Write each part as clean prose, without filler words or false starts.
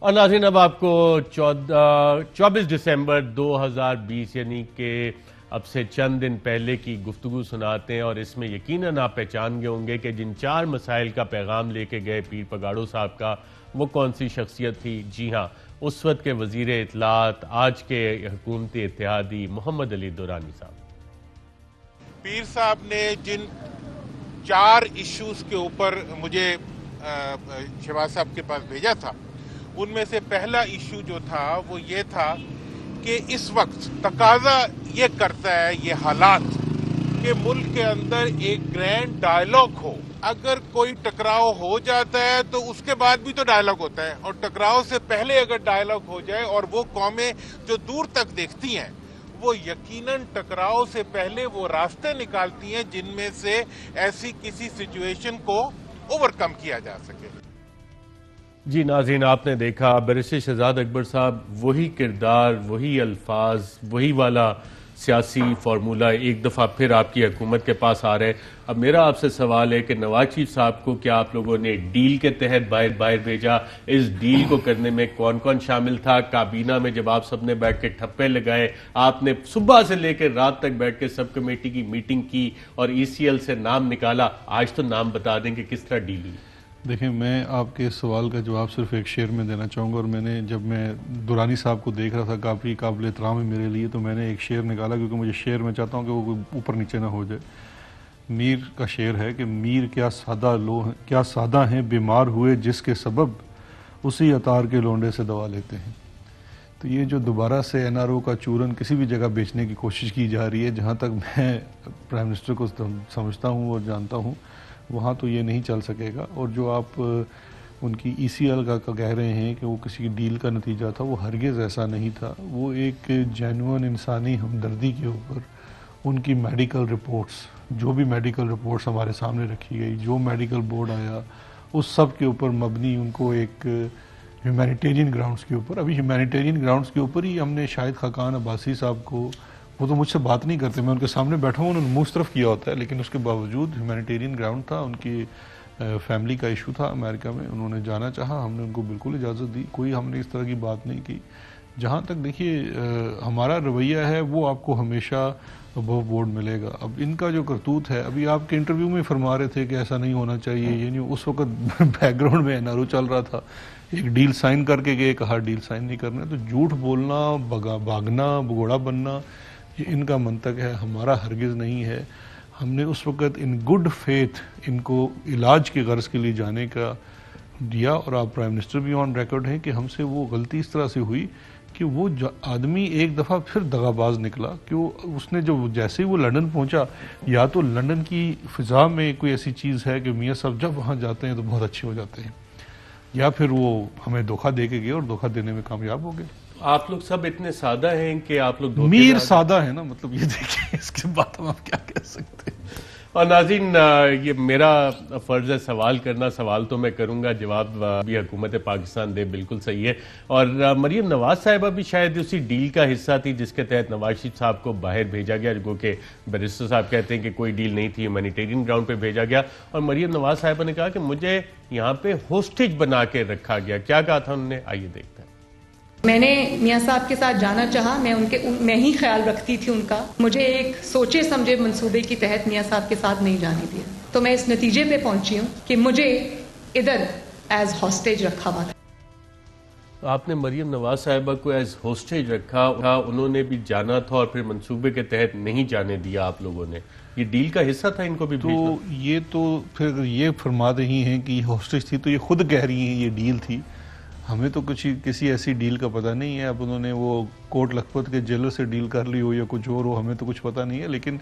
اور ناظرین اب آپ کو 24 دسمبر 2020 یعنی کہ اب سے چند دن پہلے کی گفتگو سناتے ہیں، اور اس میں یقیناً آپ پہچان گئے ہوں گے کہ جن 4 مسائل کا پیغام لے کے گئے پیر پگاڑو صاحب کا وہ کون سی شخصیت تھی؟ جی ہاں، اس وقت کے وزیر اطلاعات، آج کے حکومت اتحادی محمد علی دورانی صاحب۔ پیر صاحب نے جن 4 ایشوز کے اوپر مجھے شہباز صاحب کے پاس بھیجا تھا، ان میں سے پہلا ایشو جو تھا وہ یہ تھا کہ اس وقت تقاضا یہ کرتا ہے یہ حالات کہ ملک کے اندر ایک گرینڈ ڈائیلاگ ہو۔ اگر کوئی ٹکراؤ ہو جاتا ہے تو اس کے بعد بھی تو ڈائیلاگ ہوتا ہے، اور ٹکراؤ سے پہلے اگر ڈائیلاگ ہو جائے، اور وہ قومیں جو دور تک دیکھتی ہیں وہ یقیناً ٹکراؤ سے پہلے وہ راستے نکالتی ہیں جن میں سے ایسی کسی سچویشن کو اوور کم کیا جا سکے۔ جی ناظرین، آپ نے دیکھا بیرسٹر شہزاد اکبر صاحب وہی کردار، وہی الفاظ، وہی والا سیاسی فارمولہ ایک دفعہ پھر آپ کی حکومت کے پاس آ رہے ہیں۔ اب میرا آپ سے سوال ہے کہ نواز شریف صاحب کو کیا آپ لوگوں نے ڈیل کے تحت باہر بھیجا؟ اس ڈیل کو کرنے میں کون کون شامل تھا؟ کابینہ میں جب آپ سب نے بیٹھ کے ٹھپے لگائے، آپ نے صبح سے لے کے رات تک بیٹھ کے سب کمیٹی کی میٹنگ کی اور ای سی ایل سے نام نکالا، آج تو نام بتا دیں کہ کس طرح ڈیل ہوئی؟ دیکھیں، میں آپ کے سوال کا جواب صرف ایک شعر میں دینا چاہوں گا، اور جب میں دورانی صاحب کو دیکھ رہا تھا، کافی قابل احترام ہے میرے لیے، تو میں نے ایک شعر نکالا کیونکہ مجھے شعر میں چاہتا ہوں کہ وہ اوپر نیچے نہ ہو جائے۔ میر کا شعر ہے کہ میر کیا سادہ ہیں بیمار ہوئے جس کے سبب اسی عطار کے لونڈے سے دوا لیتے ہیں۔ تو یہ جو دوبارہ سے این آر او کا چورن کسی بھی جگہ بیچنے کی کوشش کی جا رہی ہے، جہاں تک میں پرائم منسٹر کو سمجھتا ہوں اور جانتا ہوں، وہاں تو یہ نہیں چل سکے گا۔ اور جو آپ ان کی ای سی ایل کا کہہ رہے ہیں کہ وہ کسی ڈیل کا نتیجہ تھا، وہ ہرگز ایسا نہیں تھا۔ وہ ایک جینوئن انسانی ہمدردی کے اوپر ان کی میڈیکل رپورٹس، جو بھی میڈیکل رپورٹس ہمارے سامنے رکھی گئی، جو میڈیکل بورڈ آیا، اس سب کے اوپر مبنی ان کو ایک ہیومینیٹیرین گراؤنڈز کے اوپر، ابھی ہیومینیٹیرین گراؤنڈز کے اوپر ہی ہم نے شاہد خاقان عباسی صاحب کو، وہ تو مجھ سے بات نہیں کرتے، میں ان کے سامنے بیٹھا ہوں، انہوں نے منہ طرف کیا ہوتا ہے، لیکن اس کے باوجود ہیومینیٹیرین گراؤنڈ تھا، ان کی فیملی کا ایشو تھا امریکہ میں، انہوں نے جانا چاہا، ہم نے ان کو بالکل اجازت دی، کوئی ہم نے اس طرح کی بات نہیں کی۔ جہاں تک دیکھیے ہمارا رویہ ہے وہ آپ کو ہمیشہ ابو بورڈ ملے گا۔ اب ان کا جو کرتوت ہے، ابھی آپ کے انٹرویو میں فرما رہے تھے کہ ایسا نہیں ہونا چاہیے، یعنی اس وقت بیک گراؤنڈ میں این آر او چل رہا تھا، ایک ڈیل سائن کر کے گئے، کہا ڈیل سائن نہیں کرنا، تو جھوٹ بولنا، بھاگنا، بگوڑا بننا، یہ ان کا منطق ہے، ہمارا ہرگز نہیں ہے۔ ہم نے اس وقت ان گڈ فیتھ ان کو علاج کی غرض کے لیے جانے کا دیا، اور آپ پرائم منسٹر بھی آن ریکارڈ ہیں کہ ہم سے وہ غلطی اس طرح سے ہوئی کہ وہ آدمی ایک دفعہ پھر دغا باز نکلا، کہ اس نے جیسے ہی وہ لندن پہنچا، یا تو لندن کی فضا میں کوئی ایسی چیز ہے کہ میاں صاحب جب وہاں جاتے ہیں تو بہت اچھے ہو جاتے ہیں، یا پھر وہ ہمیں دھوکہ دے کے گئے اور دھوکہ دینے میں کامیاب ہو گئے۔ آپ لوگ سب اتنے سادہ ہیں کہ آپ لوگ میر سادہ ہے نا، مطلب یہ دیکھیں، اس کے بعد ہم آپ کیا کہہ سکتے ہیں۔ اور ناظرین، یہ میرا فرض ہے سوال کرنا، سوال تو میں کروں گا، جواب بھی حکومت پاکستان دے، بالکل صحیح ہے۔ اور مریم نواز صاحبہ بھی شاید اسی ڈیل کا حصہ تھی جس کے تحت نواز شریف صاحب کو باہر بھیجا گیا، جو کہ بیرسٹر صاحب کہتے ہیں کہ کوئی ڈیل نہیں تھی، ہیومینیٹیرین گراؤنڈ پہ بھیجا گیا، اور مریم نواز صاحبہ نے کہا کہ مجھے یہاں پہ ہوسٹیج بنا کے رکھا گیا۔ کیا کہا تھا انہوں نے؟ آئیے دیکھتے ہیں۔ میں نے میاں صاحب کے ساتھ جانا چاہا، میں ہی خیال رکھتی تھی ان کا، مجھے ایک سوچے سمجھے منصوبے کی تحت میاں صاحب کے ساتھ نہیں جانے دیا، تو میں اس نتیجے پہ پہنچی ہوں کہ مجھے ادھر ایز ہاسٹیج رکھا ہوا تھا۔ آپ نے مریم نواز صاحبہ کو ایز ہوسٹیج رکھا، انہوں نے بھی جانا تھا اور پھر منصوبے کے تحت نہیں جانے دیا آپ لوگوں نے، یہ ڈیل کا حصہ تھا ان کو بھی بھیجنا؟ تو یہ تو پھر یہ فرما رہی ہیں کہ یہ ہوسٹیج تھی، تو یہ خود کہہ رہی ہیں یہ ڈیل تھی، ہمیں تو کسی ایسی ڈیل کا پتہ نہیں ہے۔ اب انہوں نے وہ کوٹ لکھپت کے جیلر سے ڈیل کر لی ہو یا کچھ اور ہو، ہمیں تو کچھ پتہ نہیں ہے، لیکن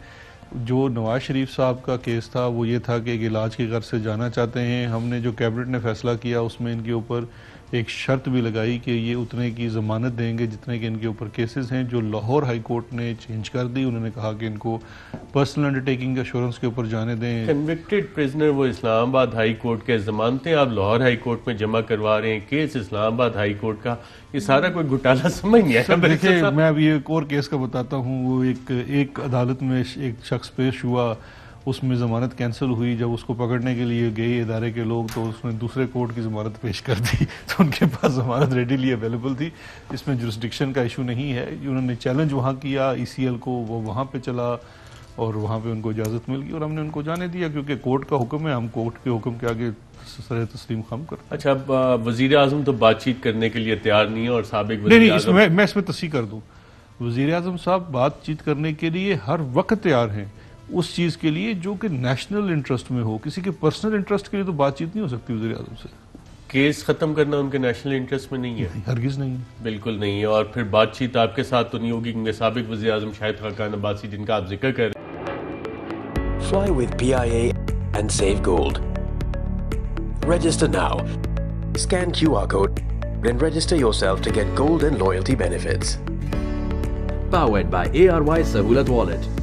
جو نواز شریف صاحب کا کیس تھا وہ یہ تھا کہ ایک علاج کی غرض سے جانا چاہتے ہیں۔ ہم نے جو کیبنٹ نے فیصلہ کیا اس میں ان کے اوپر ایک شرط بھی لگائی کہ یہ اتنے کی ضمانت دیں گے جتنے کے ان کے اوپر کیسز ہیں، جو لاہور ہائی کورٹ نے چینج کر دی۔ انہوں نے کہا کہ ان کو پرسنل انڈرٹیکنگ ایشورنس کے اوپر جانے دیں۔ کنوکٹڈ پرزنر وہ اسلام آباد ہائی کورٹ کے ضمانتیں آپ لاہور ہائی کورٹ میں جمع کروا رہے ہیں، کیس اسلام آباد ہائی کورٹ کا، یہ سارا کوئی گھٹالہ سمجھ نہیں آیا؟ دیکھیں، میں ابھی ایک اور کیس کا بتاتا ہوں، وہ ایک عدالت میں ایک شخص پیش ہوا، اس میں ضمانت کینسل ہوئی. جب اس کو پکڑنے کے لیے گئے ادارے کے لوگ تو اس نے دوسرے کورٹ کی ضمانت پیش کر دی تو ان کے پاس ضمانت ریڈیلی اویلیبل تھی. اس میں جورسڈکشن کا ایشو نہیں ہے. انہوں نے چیلنج وہاں کیا ECL کو, وہ وہاں پہ چلا اور وہاں پہ ان کو اجازت مل گئی اور ہم نے ان کو جانے دیا کیونکہ کورٹ کا حکم ہے. ہم کورٹ کے حکم کے آگے سر تسلیم خم کرتے. اچھا, اب وزیر اعظم تو بات چیت کرنے کے لیے تیار نہیں ہے اور سابق نہیں وزیر اعظم میں اس میں تصحیح کر دوں. وزیر اعظم صاحب بات چیت کرنے کے لیے ہر وقت تیار ہیں اس چیز کے لیے جو کہ نیشنل انٹرسٹ میں ہو. کسی کے پرسنل انٹرسٹ کے لیے تو بات چیت نہیں ہو سکتی وزیر اعظم سے. کیس ختم کرنا ان کے نیشنل انٹرسٹ میں نہیں ہے؟ ہرگز نہیں. بالکل نہیں ہے. اور پھر بات چیت آپ کے ساتھ تو نہیں ہوگی کیونکہ سابق وزیر اعظم شاہد خاقان عباسی جن کا آپ ذکر کر رہے ہیں. Fly with PIA and save gold. Register now. Scan QR code and register yourself to get gold and loyalty benefits. Powered by ARY Sahulat Wallet.